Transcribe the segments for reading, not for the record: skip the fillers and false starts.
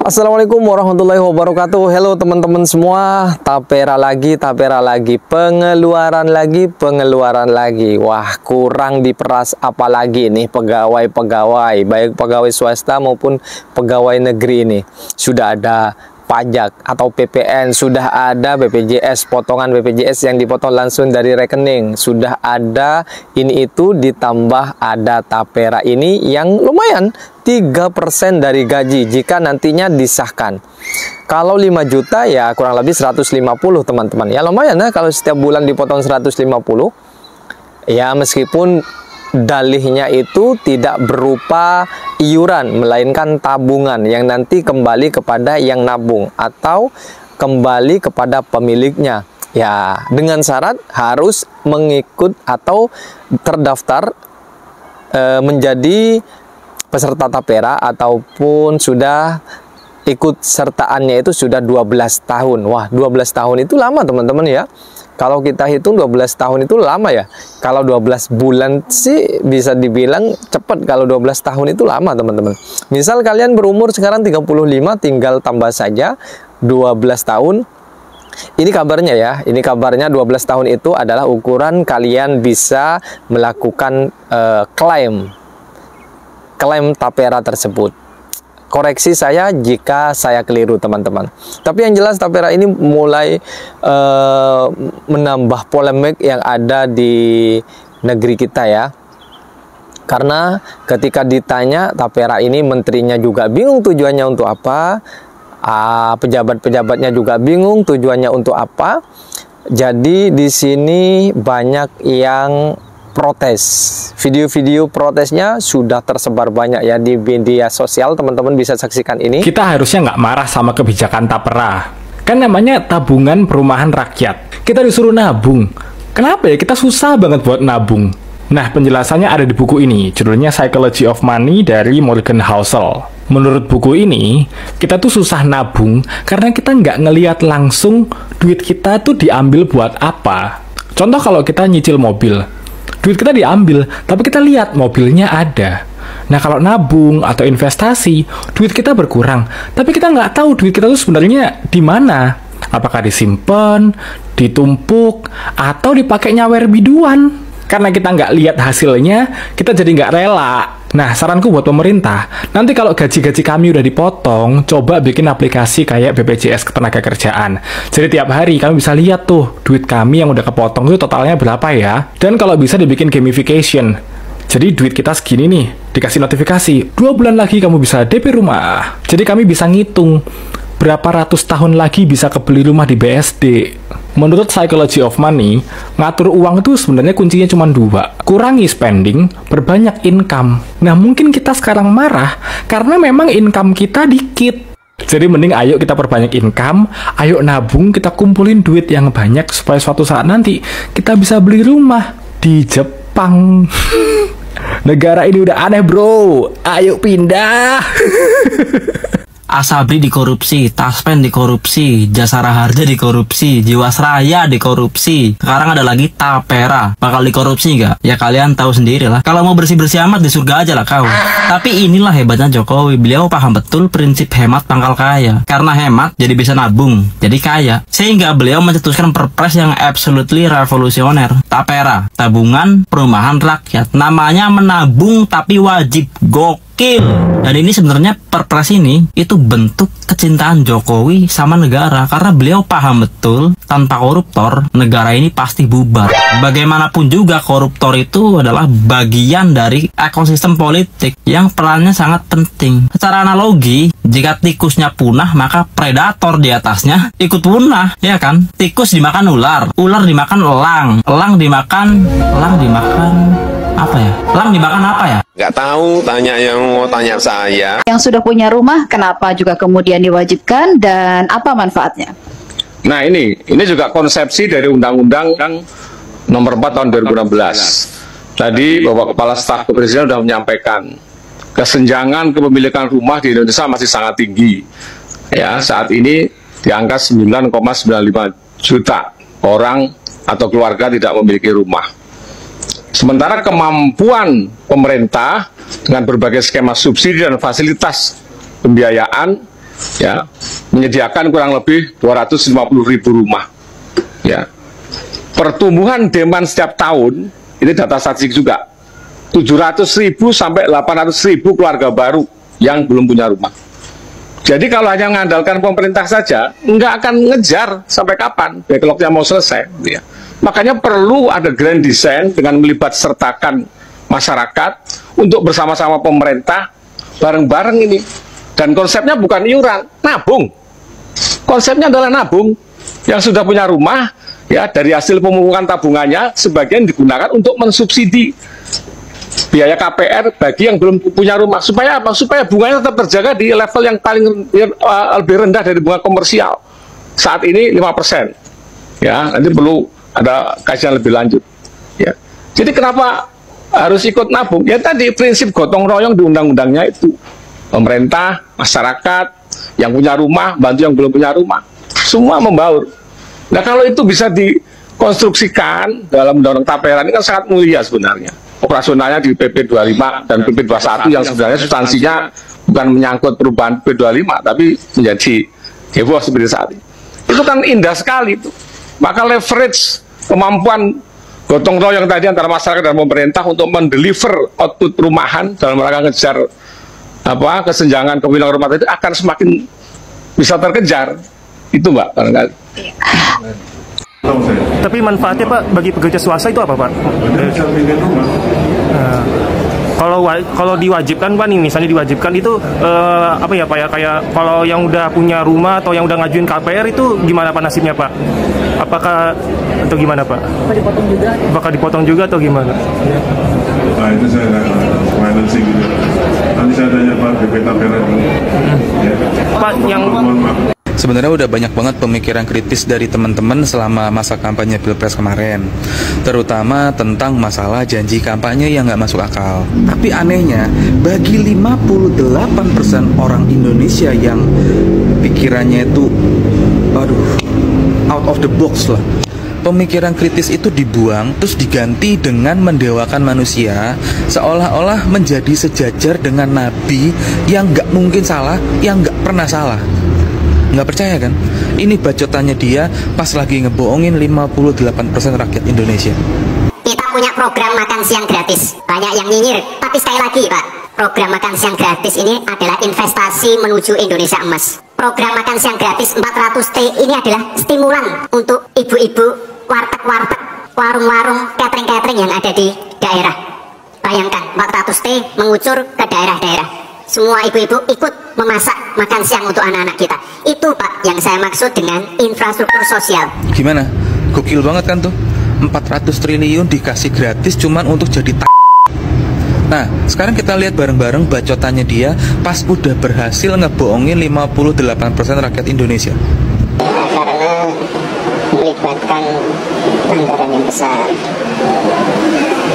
Assalamualaikum warahmatullahi wabarakatuh. Hello teman-teman semua. Tapera lagi, pengeluaran lagi. Wah, kurang diperas apalagi nih pegawai-pegawai, baik pegawai swasta maupun pegawai negeri ini. Sudah ada pajak atau PPN, sudah ada BPJS, potongan BPJS yang dipotong langsung dari rekening, sudah ada ini itu, ditambah ada tapera ini yang lumayan 3% dari gaji jika nantinya disahkan. Kalau 5 juta ya kurang lebih 150 teman-teman. Ya lumayan ya kalau setiap bulan dipotong 150. Ya meskipun dalihnya itu tidak berupa iuran, melainkan tabungan yang nanti kembali kepada yang nabung atau kembali kepada pemiliknya. Ya, dengan syarat harus mengikut atau terdaftar menjadi peserta tapera ataupun sudah ikut sertaannya itu sudah 12 tahun. Wah, 12 tahun itu lama teman-teman ya. Kalau kita hitung 12 tahun itu lama ya. Kalau 12 bulan sih bisa dibilang cepat. Kalau 12 tahun itu lama teman-teman. Misal kalian berumur sekarang 35, tinggal tambah saja 12 tahun. Ini kabarnya ya. Ini kabarnya 12 tahun itu adalah ukuran kalian bisa melakukan klaim tapera tersebut. Koreksi saya jika saya keliru teman-teman. Tapi yang jelas tapera ini mulai menambah polemik yang ada di negeri kita ya. Karena ketika ditanya tapera ini, menterinya juga bingung tujuannya untuk apa, pejabat-pejabatnya juga bingung tujuannya untuk apa. Jadi di sini banyak yang protes. Video-video protesnya sudah tersebar banyak ya di media sosial, teman-teman bisa saksikan ini. Kita harusnya nggak marah sama kebijakan tapera. Kan namanya tabungan perumahan rakyat. Kita disuruh nabung. Kenapa ya kita susah banget buat nabung? Nah, penjelasannya ada di buku ini. Judulnya Psychology of Money dari Morgan Housel. Menurut buku ini, kita tuh susah nabung karena kita nggak ngelihat langsung duit kita tuh diambil buat apa. Contoh kalau kita nyicil mobil. Duit kita diambil, tapi kita lihat mobilnya ada. Nah, kalau nabung atau investasi, duit kita berkurang, tapi kita nggak tahu duit kita tuh sebenarnya di mana. Apakah disimpan, ditumpuk, atau dipakai nyawer biduan? Karena kita nggak lihat hasilnya, kita jadi nggak rela. Nah, saranku buat pemerintah, nanti kalau gaji-gaji kami udah dipotong, coba bikin aplikasi kayak BPJS Ketenagakerjaan. Jadi tiap hari kami bisa lihat tuh, duit kami yang udah kepotong itu totalnya berapa ya. Dan kalau bisa dibikin gamification. Jadi duit kita segini nih, dikasih notifikasi, 2 bulan lagi kamu bisa DP rumah. Jadi kami bisa ngitung, berapa ratus tahun lagi bisa kebeli rumah di BSD. Menurut Psychology of Money, ngatur uang itu sebenarnya kuncinya cuma 2. Kurangi spending, berbanyak income. Nah, mungkin kita sekarang marah karena memang income kita dikit. Jadi mending ayo kita perbanyak income, ayo nabung, kita kumpulin duit yang banyak supaya suatu saat nanti kita bisa beli rumah di Jepang. Negara ini udah aneh bro, ayo pindah. Asabri dikorupsi, Taspen dikorupsi, Jasara Harja dikorupsi, Jiwasraya dikorupsi. Sekarang ada lagi tapera. Bakal dikorupsi nggak? Ya kalian tahu sendiri lah. Kalau mau bersih-bersih amat di surga aja lah kau. Tapi inilah hebatnya Jokowi. Beliau paham betul prinsip hemat pangkal kaya. Karena hemat jadi bisa nabung, jadi kaya. Sehingga beliau mencetuskan perpres yang absolutely revolusioner. Tapera, tabungan perumahan rakyat. Namanya menabung tapi wajib. Gokil. Dan ini sebenarnya perpres ini itu bentuk kecintaan Jokowi sama negara, karena beliau paham betul tanpa koruptor negara ini pasti bubar. Bagaimanapun juga koruptor itu adalah bagian dari ekosistem politik yang perannya sangat penting. Secara analogi, jika tikusnya punah maka predator di atasnya ikut punah, ya kan? Tikus dimakan ular, ular dimakan elang, elang dimakan apa ya? Elang dimakan apa ya? Nggak tahu, tanya yang mau tanya saya. Yang sudah punya rumah, kenapa juga kemudian diwajibkan dan apa manfaatnya? Nah ini juga konsepsi dari Undang-Undang Nomor 4 tahun 2016. Tadi Bapak Kepala Staf Kepresidenan sudah menyampaikan kesenjangan kepemilikan rumah di Indonesia masih sangat tinggi. Ya, saat ini di angka 9,95 juta orang atau keluarga tidak memiliki rumah. Sementara kemampuan pemerintah dengan berbagai skema subsidi dan fasilitas pembiayaan ya menyediakan kurang lebih 250.000 rumah. Ya, pertumbuhan demand setiap tahun ini data statistik juga 700.000 sampai 800.000 keluarga baru yang belum punya rumah. Jadi kalau hanya mengandalkan pemerintah saja, nggak akan ngejar sampai kapan backlognya mau selesai. Ya. Makanya perlu ada grand design dengan melibat sertakan masyarakat untuk bersama-sama pemerintah bareng-bareng ini. Dan konsepnya bukan iuran, nabung. Konsepnya adalah nabung. Yang sudah punya rumah, ya dari hasil pemungutan tabungannya sebagian digunakan untuk mensubsidi biaya KPR bagi yang belum punya rumah, supaya apa? Supaya bunganya tetap terjaga di level yang paling lebih rendah dari bunga komersial. Saat ini 5%. Ya, nanti perlu ada kajian lebih lanjut. Ya. Jadi kenapa harus ikut nabung? Ya tadi prinsip gotong royong di undang-undangnya itu. Pemerintah, masyarakat, yang punya rumah, bantu yang belum punya rumah. Semua membaur. Nah, kalau itu bisa dikonstruksikan dalam undang-undang tapera ini kan sangat mulia sebenarnya. Operasionalnya di PP 25 dan PP 21 yang sebenarnya substansinya bukan menyangkut perubahan PP 25 tapi menjadi heboh seperti saat ini. Itu kan indah sekali itu. Maka leverage kemampuan gotong royong tadi antara masyarakat dan pemerintah untuk mendeliver output perumahan dalam rangka ngejar kesenjangan kemiskinan rumah itu akan semakin bisa terkejar. Itu Mbak barangkali. Tapi manfaatnya Pak bagi pekerja swasta itu apa Pak? Kalau diwajibkan Pak nih, misalnya diwajibkan itu apa ya Pak ya, kayak kalau yang udah punya rumah atau yang udah ngajuin KPR itu gimana Pak nasibnya Pak? Apakah atau gimana Pak? Apakah dipotong juga atau gimana? Nah itu saya nggak finance gitu. Nanti saya tanya Pak BP Tapera dulu. Ya. Pak yang Sebenarnya udah banyak banget pemikiran kritis dari teman-teman selama masa kampanye Pilpres kemarin, terutama tentang masalah janji kampanye yang nggak masuk akal. Tapi anehnya, bagi 58% orang Indonesia yang pikirannya itu, out of the box lah, pemikiran kritis itu dibuang, terus diganti dengan mendewakan manusia, seolah-olah menjadi sejajar dengan nabi yang nggak mungkin salah, yang nggak pernah salah. Nggak percaya kan? Ini bacotannya dia pas lagi ngebohongin 58% rakyat Indonesia. Kita punya program makan siang gratis. Banyak yang nyinyir, tapi sekali lagi Pak, program makan siang gratis ini adalah investasi menuju Indonesia emas. Program makan siang gratis 400T ini adalah stimulan untuk ibu-ibu warteg-warteg, warung-warung, catering-catering yang ada di daerah. Bayangkan 400T mengucur ke daerah-daerah. Semua ibu-ibu ikut memasak makan siang untuk anak-anak kita. Itu Pak yang saya maksud dengan infrastruktur sosial. Gimana? Gokil banget kan tuh? 400 triliun dikasih gratis cuman untuk jadi Nah, sekarang kita lihat bareng-bareng bacotannya dia pas udah berhasil ngebohongin 58% rakyat Indonesia. Karena melibatkan anggaran yang besar,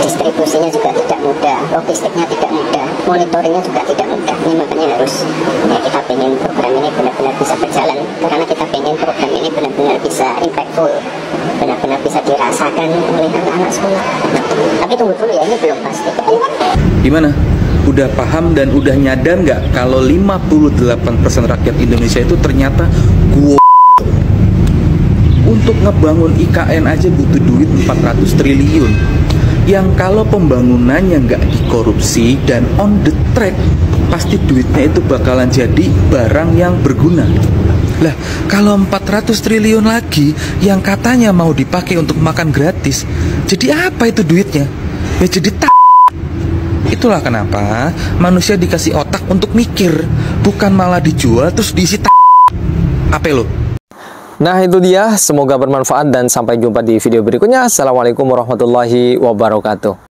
distribusinya juga tidak mudah, logistiknya tidak mudah, monitoringnya juga tidak mudah. Ini makanya harus kita pengen program ini benar-benar bisa berjalan, karena kita pengen program ini benar-benar bisa impactful, benar-benar bisa dirasakan oleh anak-anak sekolah. Tapi tunggu dulu ya, ini belum pasti. Gimana? Udah paham dan udah nyadar nggak kalau 58% rakyat Indonesia itu ternyata untuk ngebangun IKN aja butuh duit 400 triliun. Yang kalau pembangunannya nggak dikorupsi dan on the track, pasti duitnya itu bakalan jadi barang yang berguna. Lah, kalau 400 triliun lagi yang katanya mau dipakai untuk makan gratis, jadi apa itu duitnya? Ya jadi Itulah kenapa manusia dikasih otak untuk mikir, bukan malah dijual terus diisi apa lo? Nah itu dia, semoga bermanfaat dan sampai jumpa di video berikutnya. Assalamualaikum warahmatullahi wabarakatuh.